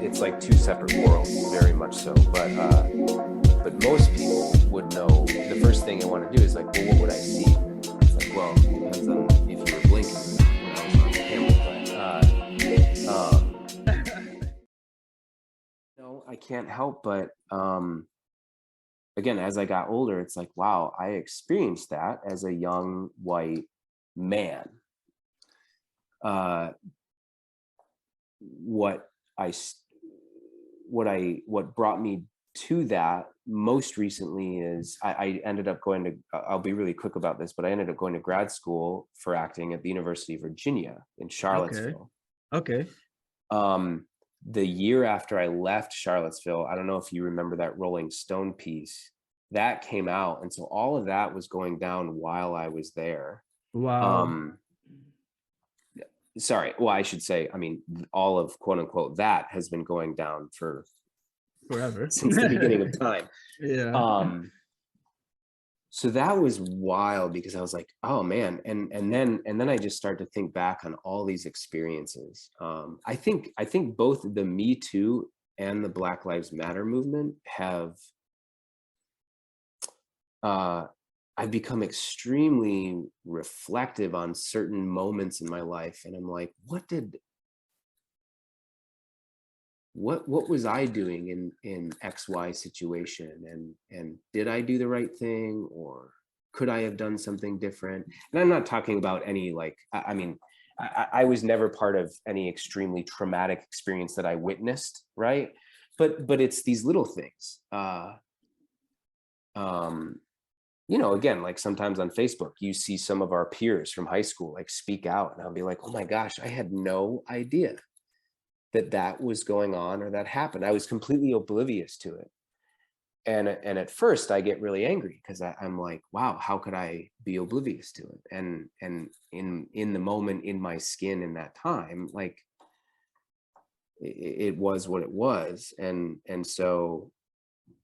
it's like two separate worlds, very much so. But most people would know the first thing I want to do is like, well, what would I see? It's like, well, it depends on if you were blinking when I was on camera. No, I can't help but again, as I got older, it's like, wow, I experienced that as a young white man. What brought me to that most recently is I ended up going to, I'll be really quick about this, but I ended up going to grad school for acting at the University of Virginia in Charlottesville. Okay. The year after I left Charlottesville, I don't know if you remember that Rolling Stone piece that came out. And so all of that was going down while I was there. Wow. Sorry. Well, I should say, I mean, all of quote unquote, that has been going down for Forever. since the beginning of time. Yeah. So that was wild because I was like, oh man. And then I just started to think back on all these experiences. I think both the Me Too and the Black Lives Matter movement have, I've become extremely reflective on certain moments in my life. And I'm like, what was I doing in XY situation? And did I do the right thing, or could I have done something different? And I'm not talking about any, like, I mean, I was never part of any extremely traumatic experience that I witnessed, right? But it's these little things. You know, again, like sometimes on Facebook, you see some of our peers from high school like speak out, and I'll be like, oh my gosh, I had no idea that was going on or that happened. I was completely oblivious to it. And at first I get really angry because I'm like, wow, how could I be oblivious to it? And in the moment, in my skin, in that time, like it was what it was. And so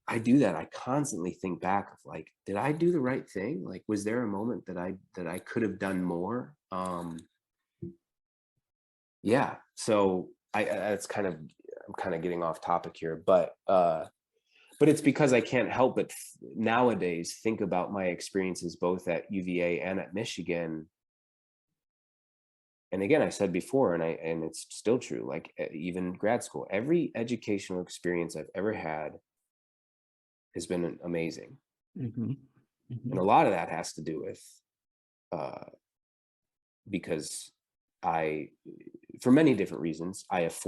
I do that. I constantly think back of like, did I do the right thing? Like, was there a moment that I could have done more? Yeah. So I'm kind of getting off topic here, but it's because I can't help but nowadays think about my experiences both at UVA and at Michigan. And again, I said before, and it's still true, like even grad school, every educational experience I've ever had has been amazing. Mm-hmm. Mm-hmm. And a lot of that has to do with because for many different reasons, I was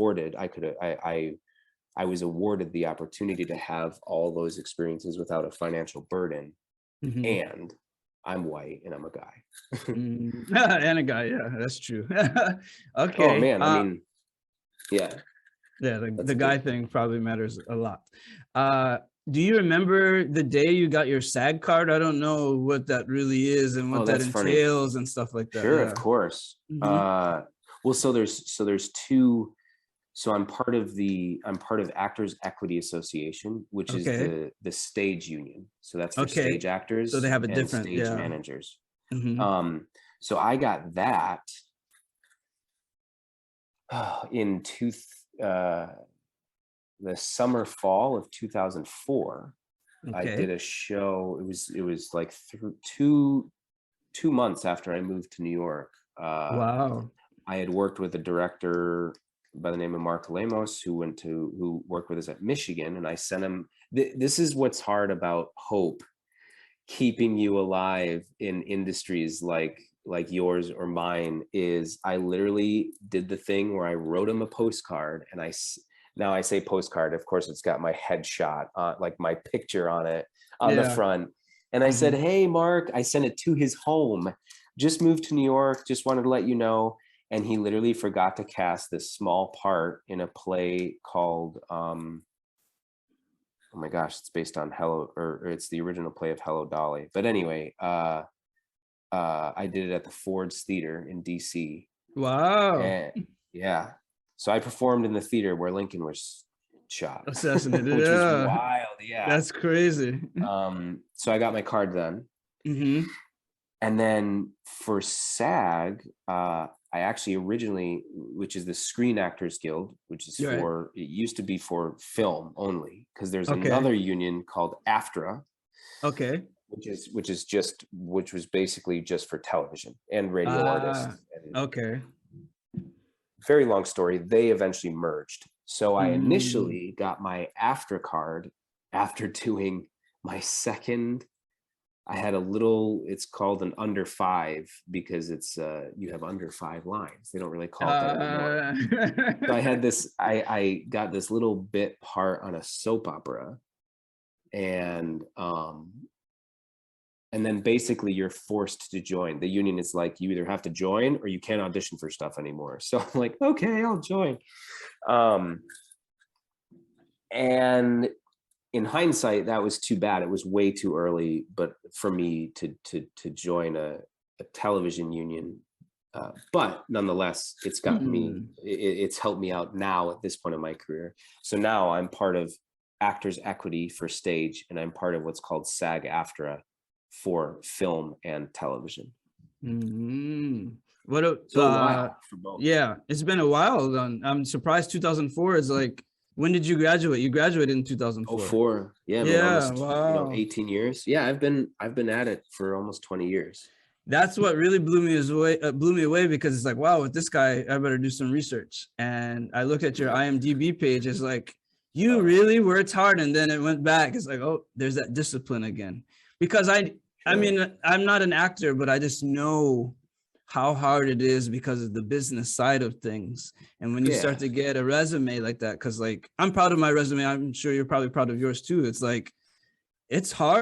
awarded the opportunity to have all those experiences without a financial burden. Mm-hmm. And I'm white and I'm a guy. And a guy, yeah, that's true. Okay. Oh man, I mean, yeah. Yeah, the guy thing probably matters a lot. Do you remember the day you got your SAG card? I don't know what that really is and what that entails and stuff like that. Sure, yeah. Of course. Mm-hmm. Well, so there's two. So I'm part of Actors Equity Association, which is the stage union. So that's for stage actors. So they have a and different stage managers. Mm-hmm. So I got that in the summer fall of 2004. I did a show. It was like through two months after I moved to New York. Wow. I had worked with a director by the name of Mark Lemos who worked with us at Michigan, and I sent him. This is what's hard about hope, keeping you alive in industries like yours or mine, is I literally did the thing where I wrote him a postcard, and now I say postcard, of course it's got my headshot, like my picture on it on the front. And I said, hey, Mark, I sent it to his home. Just moved to New York. Just wanted to let you know. And he literally forgot to cast this small part in a play called, oh my gosh, it's based on or it's the original play of Hello, Dolly. But anyway, I did it at the Ford's Theater in DC. Wow. And yeah. So I performed in the theater where Lincoln was shot. Assassinated. Which was wild. Yeah. That's crazy. So I got my card then. Mm-hmm. And then for SAG, I actually originally, which is the Screen Actors Guild, which is Right. for, it used to be for film only, because there's Okay. another union called AFTRA, Okay. which was basically just for television and radio artists. And Okay. very long story. They eventually merged. So I Mm. initially got my AFTRA card after doing my second. I had a little, it's called an under 5 because it's you have under 5 lines. They don't really call it that anymore. So I had this, I got this little bit part on a soap opera, and then basically you're forced to join. The union is like, you either have to join or you can't audition for stuff anymore. So I'm like, okay, I'll join. And in hindsight, that was too bad. It was way too early, but for me to join a television union. But nonetheless, it's gotten me, it's helped me out now at this point in my career. So now I'm part of Actors Equity for stage, and I'm part of what's called SAG-AFTRA for film and television. What a, so a while for both. Yeah, it's been a while then. I'm surprised 2004 is like, when did you graduate? You graduated in 2004. 04. Yeah, yeah, man, almost, wow. 18 years. Yeah, I've been at it for almost 20 years. That's what really blew me away, because it's like, wow, with this guy, I better do some research. And I looked at your IMDb page. It's like, you really worked hard, and then it went back. It's like, oh, there's that discipline again. Because I mean, I'm not an actor, but I just know how hard it is because of the business side of things. And when you start to get a resume like that, because like, I'm proud of my resume. I'm sure you're probably proud of yours too. It's like, it's hard.